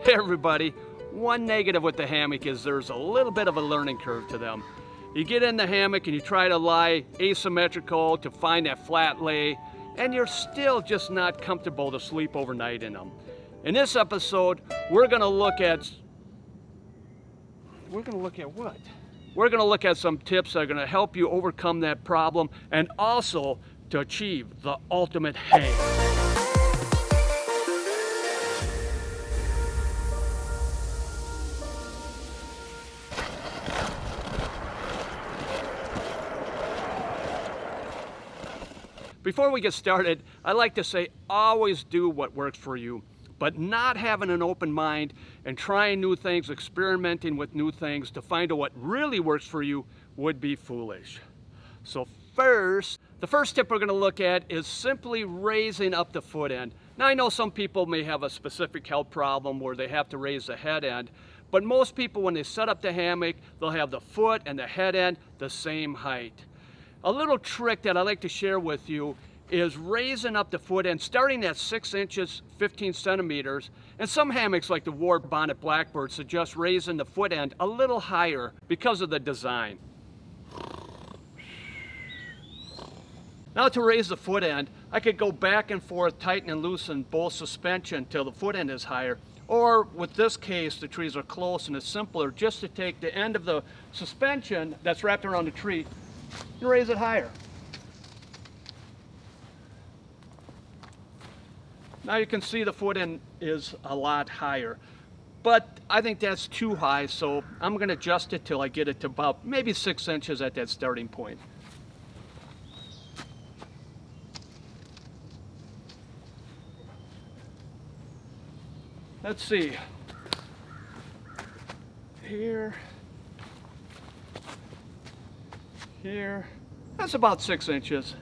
Hey everybody, one negative with the hammock is there's a little bit of a learning curve to them. You get in the hammock and you try to lie asymmetrical to find that flat lay, and you're still just not comfortable to sleep overnight in them. In this episode, we're gonna look at what? We're gonna look at some tips that are gonna help you overcome that problem and also to achieve the ultimate hang. Before we get started, I like to say always do what works for you, but not having an open mind and trying new things, experimenting with new things to find out what really works for you would be foolish. So the first tip we're going to look at is simply raising up the foot end. Now I know some people may have a specific health problem where they have to raise the head end, but most people when they set up the hammock, they'll have the foot and the head end the same height. A little trick that I like to share with you is raising up the foot end, starting at 6 inches, 15 centimeters, and some hammocks like the War Bonnet Blackbird suggest raising the foot end a little higher because of the design. Now to raise the foot end, I could go back and forth, tighten and loosen both suspension till the foot end is higher, or with this case, the trees are close and it's simpler just to take the end of the suspension that's wrapped around the tree and raise it higher. Now you can see the foot end is a lot higher, but I think that's too high, so I'm going to adjust it till I get it to about maybe 6 inches at that starting point. Let's see. Here. That's about 6 inches.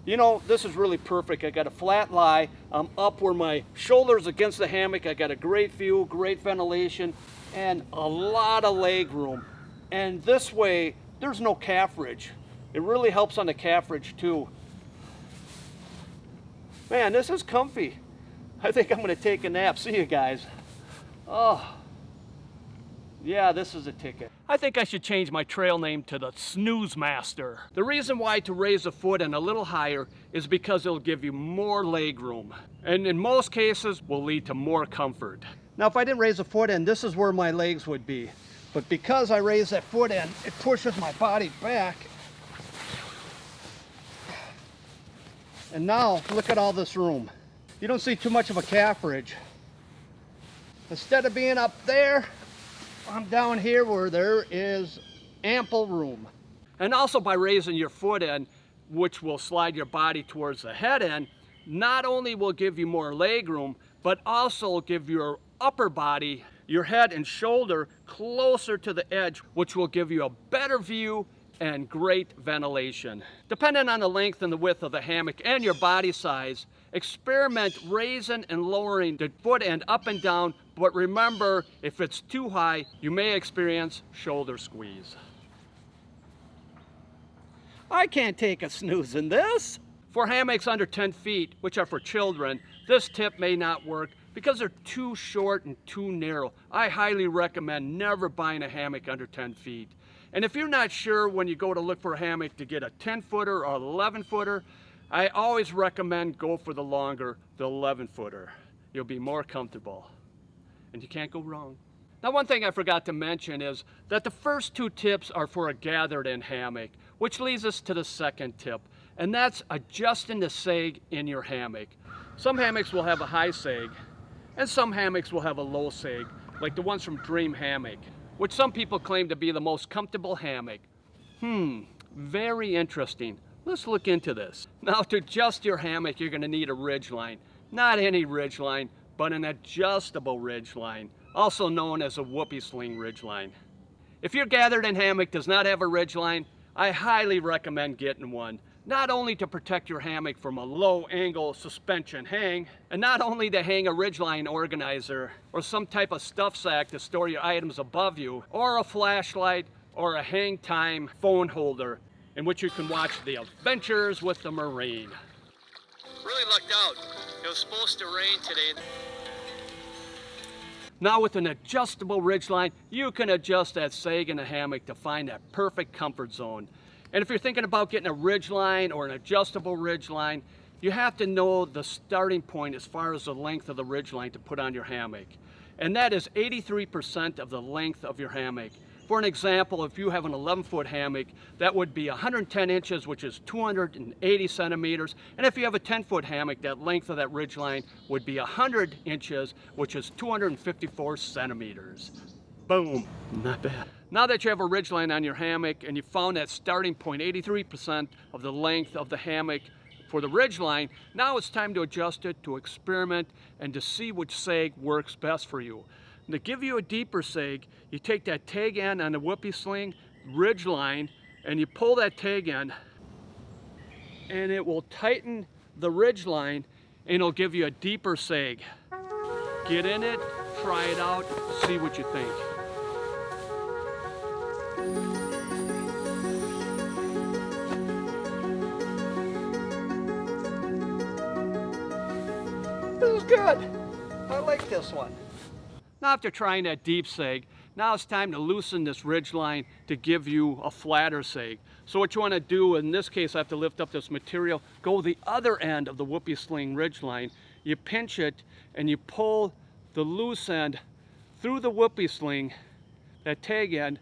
You know, this is really perfect. I got a flat lie. I'm up where my shoulder's against the hammock. I got a great view, great ventilation, and a lot of leg room. And this way, there's no calf ridge. It really helps on the calf ridge too. Man, this is comfy. I think I'm going to take a nap. See you guys. Oh, yeah, this is a ticket. I think I should change my trail name to the Snooze Master. The reason why to raise the foot end a little higher is because it'll give you more leg room. And in most cases, will lead to more comfort. Now, if I didn't raise the foot end, this is where my legs would be. But because I raise that foot end, it pushes my body back. And now, look at all this room. You don't see too much of a calf ridge. Instead of being up there, I'm down here where there is ample room. And also by raising your foot end, which will slide your body towards the head end, not only will give you more leg room, but also give your upper body, your head and shoulder closer to the edge, which will give you a better view and great ventilation. Depending on the length and the width of the hammock and your body size, experiment raising and lowering the foot end up and down, but remember, if it's too high, you may experience shoulder squeeze. I can't take a snooze in this. For hammocks under 10 feet, which are for children, this tip may not work because they're too short and too narrow. I highly recommend never buying a hammock under 10 feet. And if you're not sure when you go to look for a hammock to get a 10-footer or 11-footer, I always recommend go for the longer, the 11-footer. You'll be more comfortable, and you can't go wrong. Now, one thing I forgot to mention is that the first two tips are for a gathered-in hammock, which leads us to the second tip, and that's adjusting the sag in your hammock. Some hammocks will have a high sag, and some hammocks will have a low sag, like the ones from Dream Hammock, which some people claim to be the most comfortable hammock. Very interesting. Let's look into this. Now, to adjust your hammock, you're going to need a Ridgeline. Not any Ridgeline, but an adjustable Ridgeline, also known as a whoopee sling Ridgeline. If your gathered-in hammock does not have a Ridgeline, I highly recommend getting one. Not only to protect your hammock from a low-angle suspension hang, and not only to hang a Ridgeline organizer or some type of stuff sack to store your items above you, or a flashlight, or a hang time phone holder. in which you can watch the adventures with the Marine. Really lucked out. It was supposed to rain today. Now with an adjustable Ridgeline, you can adjust that sag in the hammock to find that perfect comfort zone. And if you're thinking about getting a Ridgeline or an adjustable Ridgeline, you have to know the starting point as far as the length of the Ridgeline to put on your hammock. And that is 83% of the length of your hammock. For an example, if you have an 11-foot hammock, that would be 110 inches, which is 280 centimeters. And if you have a 10-foot hammock, that length of that Ridgeline would be 100 inches, which is 254 centimeters. Boom, not bad. Now that you have a Ridgeline on your hammock and you found that starting point, 83% of the length of the hammock for the Ridgeline, now it's time to adjust it, to experiment, and to see which sag works best for you. And to give you a deeper sag, you take that tag end on the whoopee sling Ridgeline and you pull that tag end and it will tighten the Ridgeline and it'll give you a deeper sag. Get in it, try it out, see what you think. This is good. I like this one. Now after trying that deep sag, now it's time to loosen this Ridgeline to give you a flatter sag. So what you want to do, in this case I have to lift up this material, go the other end of the whoopee sling Ridgeline, you pinch it and you pull the loose end through the whoopee sling, that tag end,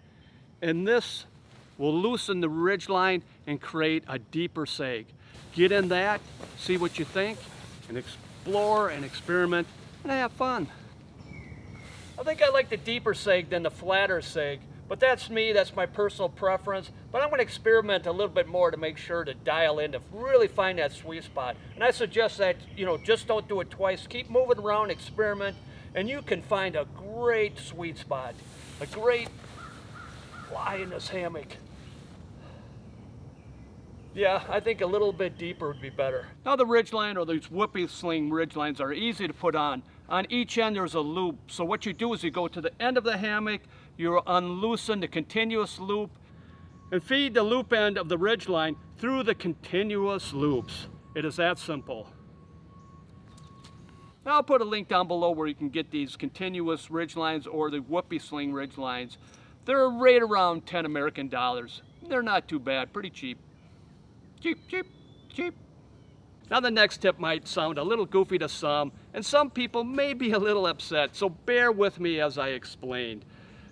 and this will loosen the Ridgeline and create a deeper sag. Get in that, see what you think, and explore and experiment and have fun. I think I like the deeper sag than the flatter sag, but that's me, that's my personal preference. But I'm going to experiment a little bit more to make sure to dial in to really find that sweet spot. And I suggest that, just don't do it twice. Keep moving around, experiment, and you can find a great sweet spot, a great lie in this hammock. Yeah, I think a little bit deeper would be better. Now the Ridgeline or these whoopee sling Ridgelines are easy to put on. On each end there's a loop. So what you do is you go to the end of the hammock, you unloosen the continuous loop, and feed the loop end of the Ridgeline through the continuous loops. It is that simple. Now I'll put a link down below where you can get these continuous Ridgelines or the whoopee sling Ridgelines. They're right around 10 American dollars. They're not too bad, pretty cheap. Cheap, cheap, cheap. Now the next tip might sound a little goofy to some, and some people may be a little upset, so bear with me as I explain.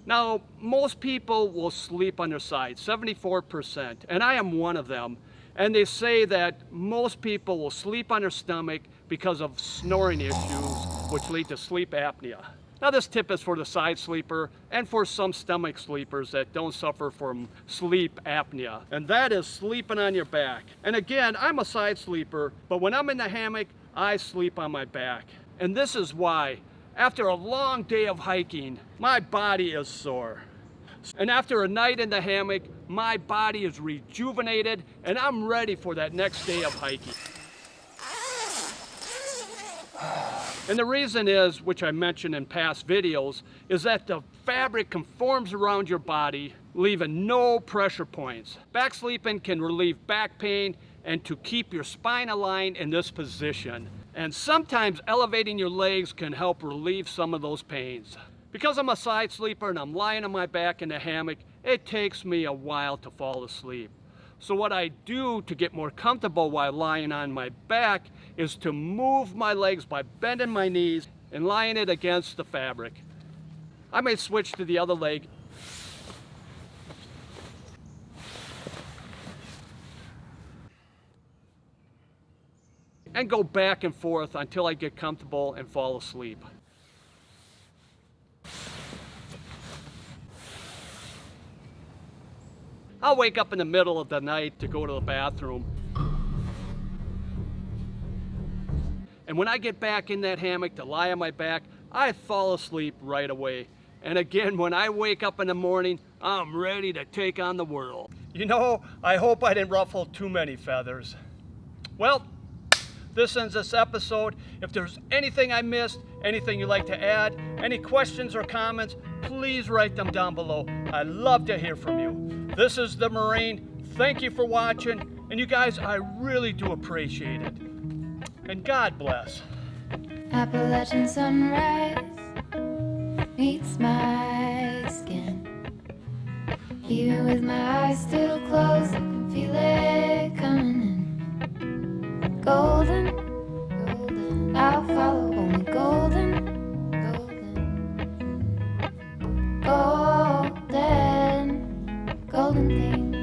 Now, most people will sleep on their side, 74%, and I am one of them. And they say that most people will sleep on their stomach because of snoring issues, which lead to sleep apnea. Now this tip is for the side sleeper and for some stomach sleepers that don't suffer from sleep apnea. And that is sleeping on your back. And again, I'm a side sleeper, but when I'm in the hammock, I sleep on my back. And this is why. After a long day of hiking, my body is sore. And after a night in the hammock, my body is rejuvenated and I'm ready for that next day of hiking. And the reason is, which I mentioned in past videos, is that the fabric conforms around your body, leaving no pressure points. Back sleeping can relieve back pain and to keep your spine aligned in this position. And sometimes elevating your legs can help relieve some of those pains. Because I'm a side sleeper and I'm lying on my back in the hammock, it takes me a while to fall asleep. So what I do to get more comfortable while lying on my back is to move my legs by bending my knees and lying it against the fabric. I may switch to the other leg. And go back and forth until I get comfortable and fall asleep. I'll wake up in the middle of the night to go to the bathroom. And when I get back in that hammock to lie on my back, I fall asleep right away. And again, when I wake up in the morning, I'm ready to take on the world. You know, I hope I didn't ruffle too many feathers. Well, this ends this episode. If there's anything I missed, anything you'd like to add, any questions or comments, please write them down below. I'd love to hear from you. This is the Marine. Thank you for watching, and you guys, I really do appreciate it. And God bless. Appalachian sunrise meets my skin. Even with my eyes still closed, I can feel it coming in. Golden, golden, I'll follow only golden, golden, golden, golden things.